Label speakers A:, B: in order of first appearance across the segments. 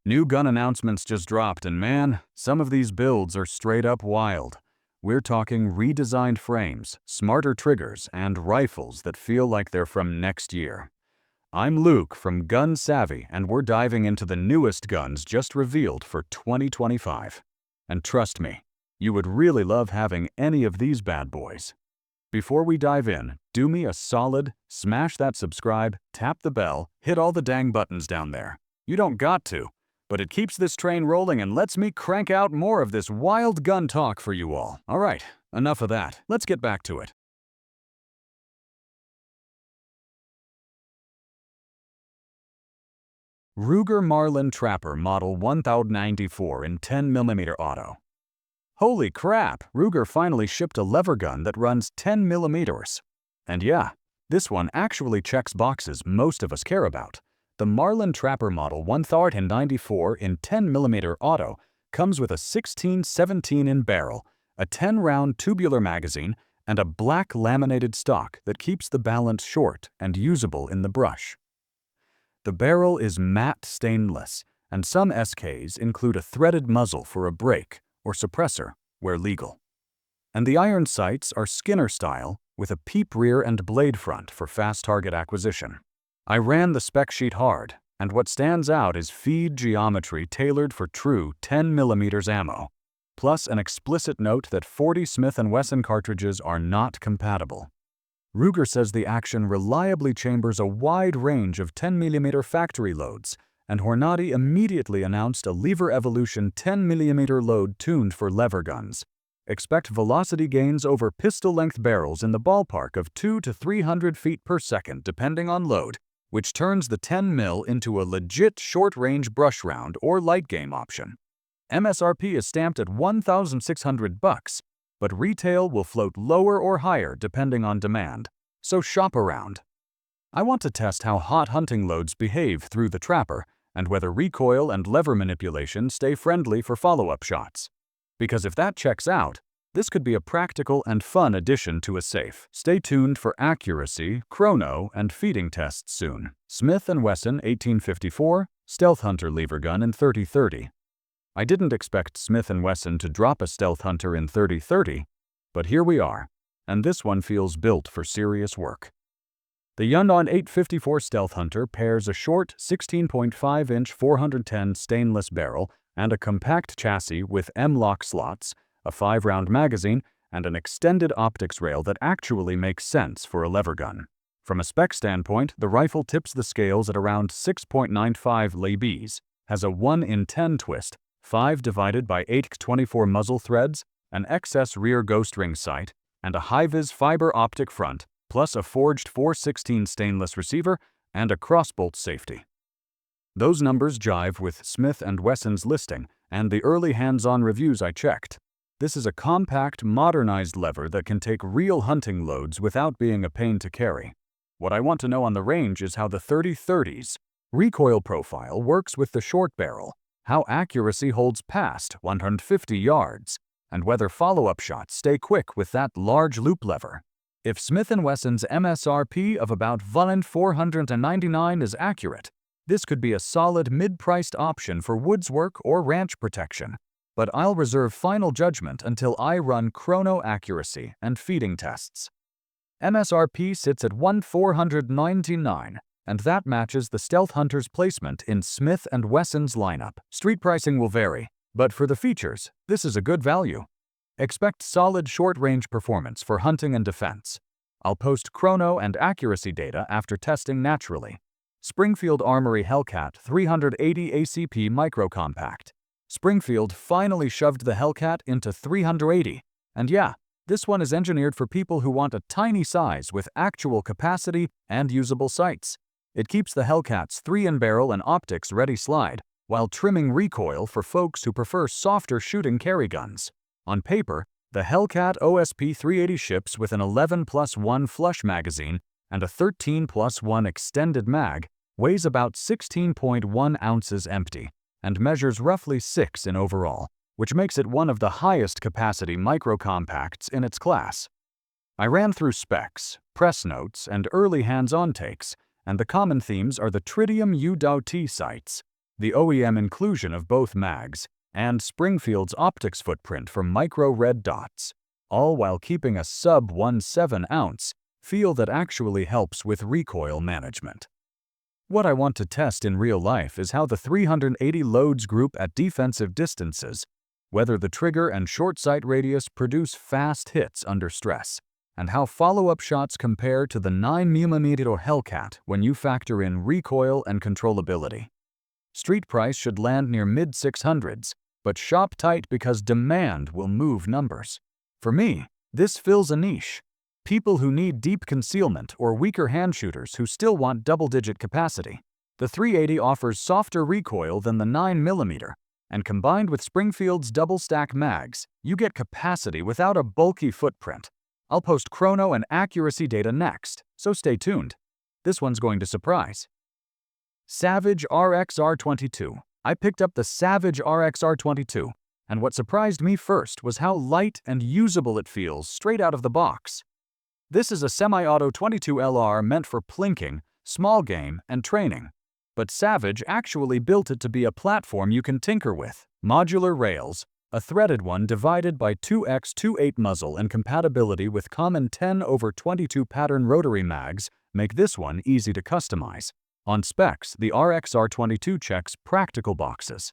A: New gun announcements just dropped, and man, some of these builds are straight up wild. We're talking redesigned frames, smarter triggers, and rifles that feel like they're from next year. I'm Luke from Gun Savvy, and we're diving into the newest guns just revealed for 2025. And trust me, you would really love having any of these bad boys. Before we dive in, do me a solid, smash that subscribe, tap the bell, hit all the dang buttons down there. You don't got to, but it keeps this train rolling and lets me crank out more of this wild gun talk for you all. All right, enough of that. Let's get back to it. Ruger Marlin Trapper Model 1094 in 10mm auto. Holy crap, Ruger finally shipped a lever gun that runs 10mm. And yeah, this one actually checks boxes most of us care about. The Marlin Trapper Model 1094 in 10mm auto comes with a 16-17 in barrel, a 10-round tubular magazine, and a black laminated stock that keeps the balance short and usable in the brush. The barrel is matte stainless, and some SKs include a threaded muzzle for a brake or suppressor, where legal. And the iron sights are Skinner style, with a peep rear and blade front for fast target acquisition. I ran the spec sheet hard, and what stands out is feed geometry tailored for true 10mm ammo, plus an explicit note that 40 Smith & Wesson cartridges are not compatible. Ruger says the action reliably chambers a wide range of 10mm factory loads, and Hornady immediately announced a Lever Evolution 10mm load tuned for lever guns. Expect velocity gains over pistol-length barrels in the ballpark of 200 to 300 feet per second depending on load, which turns the 10mm into a legit short-range brush round or light game option. MSRP is stamped at $1,600, but retail will float lower or higher depending on demand, so shop around. I want to test how hot hunting loads behave through the Trapper and whether recoil and lever manipulation stay friendly for follow-up shots. Because if that checks out, this could be a practical and fun addition to a safe. Stay tuned for accuracy, chrono, and feeding tests soon. Smith & Wesson 1854 Stealth Hunter Lever Gun in 30-30. I didn't expect Smith & Wesson to drop a Stealth Hunter in 30-30, but here we are, and this one feels built for serious work. The Yundon 854 Stealth Hunter pairs a short 16.5-inch 410 stainless barrel and a compact chassis with M-lock slots, a 5-round magazine, and an extended optics rail that actually makes sense for a lever gun. From a spec standpoint, the rifle tips the scales at around 6.95 lbs, has a 1 in 10 twist, 5 divided by 8x24 muzzle threads, an XS rear ghost ring sight, and a high-vis fiber optic front, plus a forged 416 stainless receiver and a crossbolt safety. Those numbers jive with Smith & Wesson's listing and the early hands-on reviews I checked. This is a compact, modernized lever that can take real hunting loads without being a pain to carry. What I want to know on the range is how the 30-30's recoil profile works with the short barrel, how accuracy holds past 150 yards, and whether follow-up shots stay quick with that large loop lever. If Smith & Wesson's MSRP of about $499 is accurate, this could be a solid mid-priced option for woods work or ranch protection, but I'll reserve final judgment until I run chrono accuracy and feeding tests. MSRP sits at $1,499, and that matches the Stealth Hunter's placement in Smith & Wesson's lineup. Street pricing will vary, but for the features, this is a good value. Expect solid short-range performance for hunting and defense. I'll post chrono and accuracy data after testing naturally. Springfield Armory Hellcat 380 ACP Micro Compact. Springfield finally shoved the Hellcat into 380, and yeah, this one is engineered for people who want a tiny size with actual capacity and usable sights. It keeps the Hellcat's 3-in-barrel and optics ready slide, while trimming recoil for folks who prefer softer shooting carry guns. On paper, the Hellcat OSP 380 ships with an 11+1 flush magazine and a 13+1 extended mag, weighs about 16.1 ounces empty, and measures roughly 6 in overall, which makes it one of the highest capacity micro-compacts in its class. I ran through specs, press notes, and early hands-on takes, and the common themes are the tritium UDAO-T sights, the OEM inclusion of both mags, and Springfield's optics footprint for micro red dots, all while keeping a sub 1/7 ounce feel that actually helps with recoil management. What I want to test in real life is how the 380 loads group at defensive distances, whether the trigger and short sight radius produce fast hits under stress, and how follow-up shots compare to the 9mm Hellcat when you factor in recoil and controllability. Street price should land near mid-600s, but shop tight because demand will move numbers. For me, this fills a niche. People who need deep concealment or weaker hand shooters who still want double-digit capacity. The 380 offers softer recoil than the 9mm, and combined with Springfield's double-stack mags, you get capacity without a bulky footprint. I'll post chrono and accuracy data next, so stay tuned. This one's going to surprise. Savage RXR22. I picked up the Savage RXR22, and what surprised me first was how light and usable it feels straight out of the box. This is a semi-auto 22LR meant for plinking, small game, and training. But Savage actually built it to be a platform you can tinker with. Modular rails, a threaded one divided by 2x28 muzzle and compatibility with common 10/22 pattern rotary mags make this one easy to customize. On specs, the RXR22 checks practical boxes.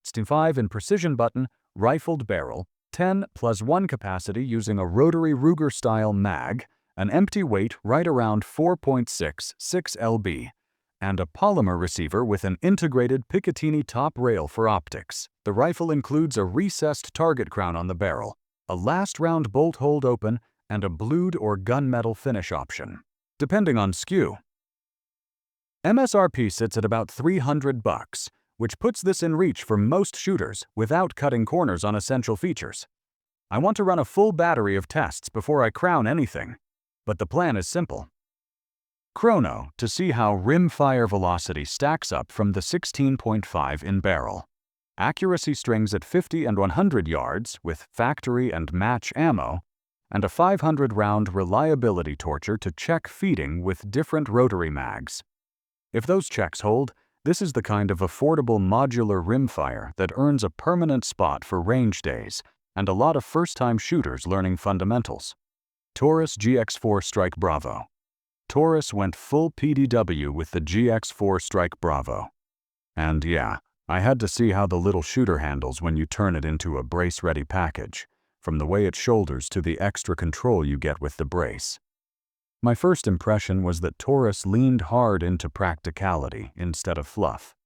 A: 65 in precision button, rifled barrel, 10+1 capacity using a rotary Ruger-style mag, an empty weight right around 4.66 lb, and a polymer receiver with an integrated Picatinny top rail for optics. The rifle includes a recessed target crown on the barrel, a last round bolt hold open, and a blued or gunmetal finish option, depending on SKU. MSRP sits at about $300, which puts this in reach for most shooters without cutting corners on essential features. I want to run a full battery of tests before I crown anything, but the plan is simple. Chrono to see how rimfire velocity stacks up from the 16.5 in barrel. Accuracy strings at 50 and 100 yards with factory and match ammo, and a 500-round reliability torture to check feeding with different rotary mags. If those checks hold, this is the kind of affordable modular rimfire that earns a permanent spot for range days and a lot of first-time shooters learning fundamentals. Taurus GX4 Strike Bravo. Taurus went full PDW with the GX4 Strike Bravo. And yeah, I had to see how the little shooter handles when you turn it into a brace-ready package, from the way it shoulders to the extra control you get with the brace. My first impression was that Taurus leaned hard into practicality instead of fluff.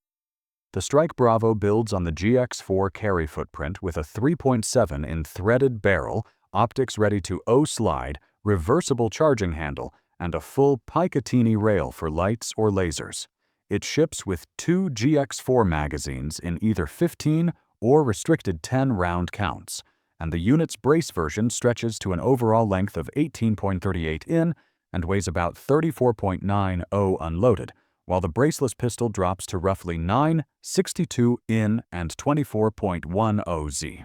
A: The Strike Bravo builds on the GX4 carry footprint with a 3.7 in threaded barrel, optics ready to O-slide, reversible charging handle, and a full Picatinny rail for lights or lasers. It ships with 2 GX4 magazines in either 15 or restricted 10 round counts, and the unit's brace version stretches to an overall length of 18.38 in and weighs about 34.90 unloaded, while the braceless pistol drops to roughly 9.62 in and 24.10 z.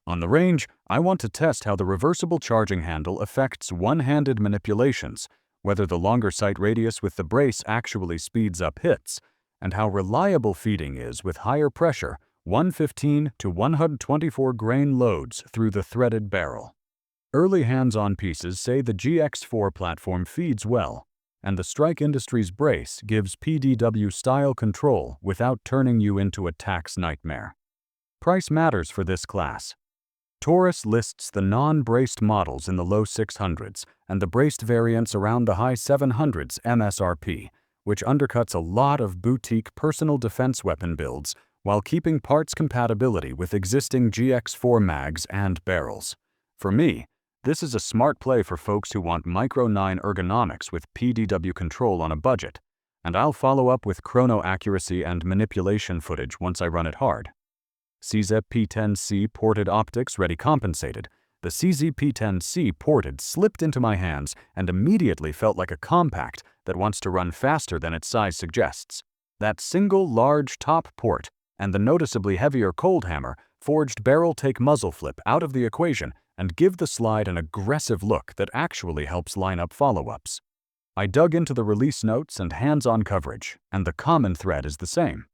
A: On the range, I want to test how the reversible charging handle affects one-handed manipulations, whether the longer sight radius with the brace actually speeds up hits, and how reliable feeding is with higher pressure, 115 to 124 grain loads through the threaded barrel. Early hands-on pieces say the GX4 platform feeds well, and the Strike Industries brace gives PDW-style control without turning you into a tax nightmare. Price matters for this class. Taurus lists the non-braced models in the low 600s and the braced variants around the high 700s MSRP, which undercuts a lot of boutique personal defense weapon builds while keeping parts compatibility with existing GX4 mags and barrels. For me, this is a smart play for folks who want Micro 9 ergonomics with PDW control on a budget, and I'll follow up with chrono accuracy and manipulation footage once I run it hard. CZ P10C ported optics ready compensated. The CZ P10C ported slipped into my hands and immediately felt like a compact that wants to run faster than its size suggests. That single large top port and the noticeably heavier cold hammer forged barrel take muzzle flip out of the equation and give the slide an aggressive look that actually helps line up follow-ups. I dug into the release notes and hands-on coverage, and the common thread is the same.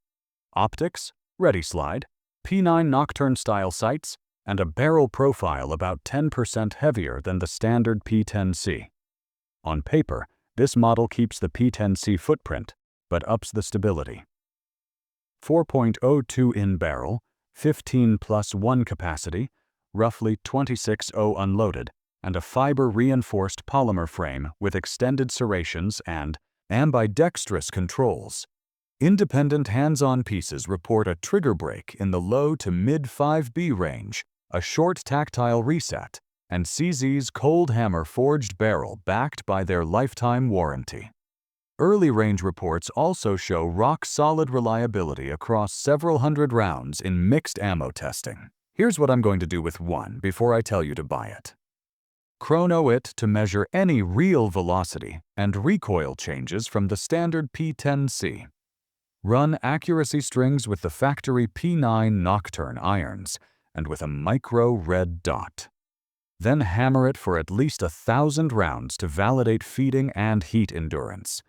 A: Optics, ready slide, P9 nocturne-style sights, and a barrel profile about 10% heavier than the standard P10C. On paper, this model keeps the P10C footprint, but ups the stability. 4.02 in barrel, 15+1 capacity, roughly 26.0 unloaded, and a fiber-reinforced polymer frame with extended serrations and ambidextrous controls. Independent hands-on pieces report a trigger brake in the low to mid-5B range, a short tactile reset, and CZ's cold hammer forged barrel backed by their lifetime warranty. Early range reports also show rock-solid reliability across several hundred rounds in mixed ammo testing. Here's what I'm going to do with one before I tell you to buy it. Chrono it to measure any real velocity and recoil changes from the standard P10C. Run accuracy strings with the factory P9 Nocturne irons and with a micro red dot. Then hammer it for at least 1,000 rounds to validate feeding and heat endurance.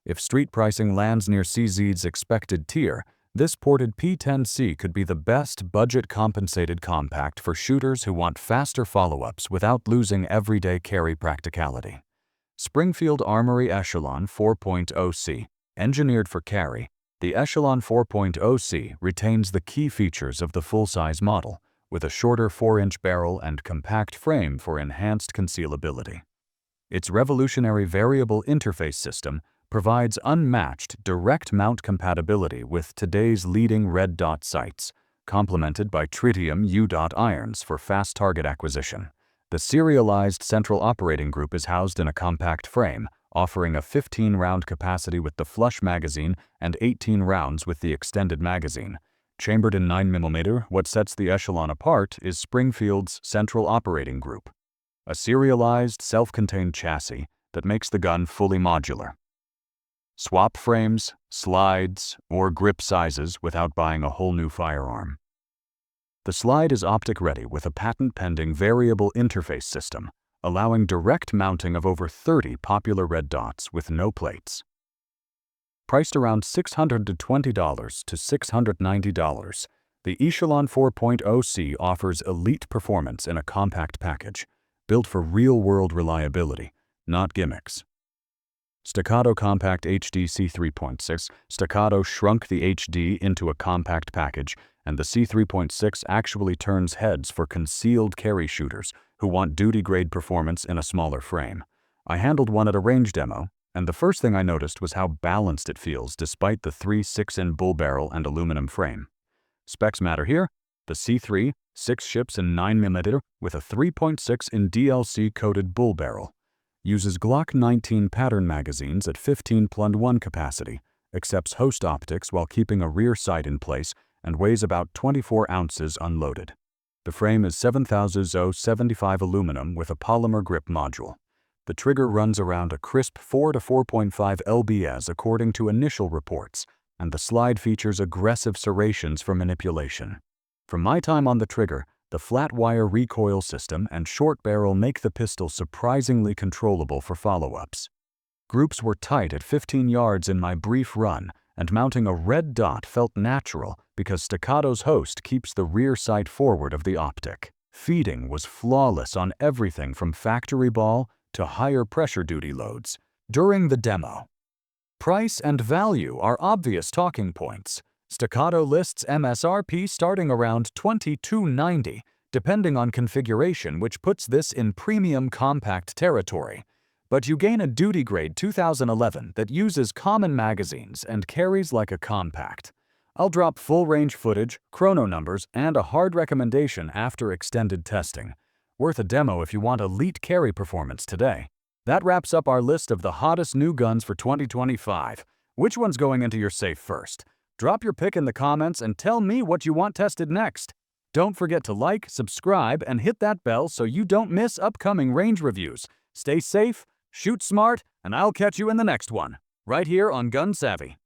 A: If street pricing lands near CZ's expected tier, this ported P10C could be the best budget-compensated compact for shooters who want faster follow-ups without losing everyday carry practicality. Springfield Armory Echelon 4.0C, engineered for carry, the Echelon 4.0C retains the key features of the full-size model, with a shorter 4-inch barrel and compact frame for enhanced concealability. Its revolutionary variable interface system provides unmatched direct mount compatibility with today's leading red dot sights, complemented by tritium U-dot irons for fast target acquisition. The serialized central operating group is housed in a compact frame, offering a 15-round capacity with the flush magazine and 18 rounds with the extended magazine. Chambered in 9mm, what sets the Echelon apart is Springfield's central operating group, a serialized, self-contained chassis that makes the gun fully modular. Swap frames, slides, or grip sizes without buying a whole new firearm. The slide is optic-ready with a patent-pending variable interface system, allowing direct mounting of over 30 popular red dots with no plates. Priced around $620 to $690, the Echelon 4.0C offers elite performance in a compact package, built for real-world reliability, not gimmicks. Staccato Compact HD C3.6, Staccato shrunk the HD into a compact package, and the C3.6 actually turns heads for concealed carry shooters who want duty-grade performance in a smaller frame. I handled one at a range demo, and the first thing I noticed was how balanced it feels despite the 3.6-in bull barrel and aluminum frame. Specs matter here. The C3, 6 ships in 9mm with a 3.6-in DLC-coated bull barrel. Uses Glock 19 pattern magazines at 15+1 capacity, accepts host optics while keeping a rear sight in place, and weighs about 24 ounces unloaded. The frame is 7075 aluminum with a polymer grip module. The trigger runs around a crisp 4 to 4.5 lbs according to initial reports, and the slide features aggressive serrations for manipulation. From my time on the trigger, the flat wire recoil system and short barrel make the pistol surprisingly controllable for follow-ups. Groups were tight at 15 yards in my brief run, and mounting a red dot felt natural because Staccato's host keeps the rear sight forward of the optic. Feeding was flawless on everything from factory ball to higher pressure duty loads. During the demo, price and value are obvious talking points. Staccato lists MSRP starting around $22.90, depending on configuration, which puts this in premium compact territory. But you gain a duty-grade 2011 that uses common magazines and carries like a compact. I'll drop full-range footage, chrono numbers, and a hard recommendation after extended testing. Worth a demo if you want elite carry performance today. That wraps up our list of the hottest new guns for 2025. Which one's going into your safe first? Drop your pick in the comments and tell me what you want tested next. Don't forget to like, subscribe, and hit that bell so you don't miss upcoming range reviews. Stay safe, shoot smart, and I'll catch you in the next one, right here on Gun Savvy.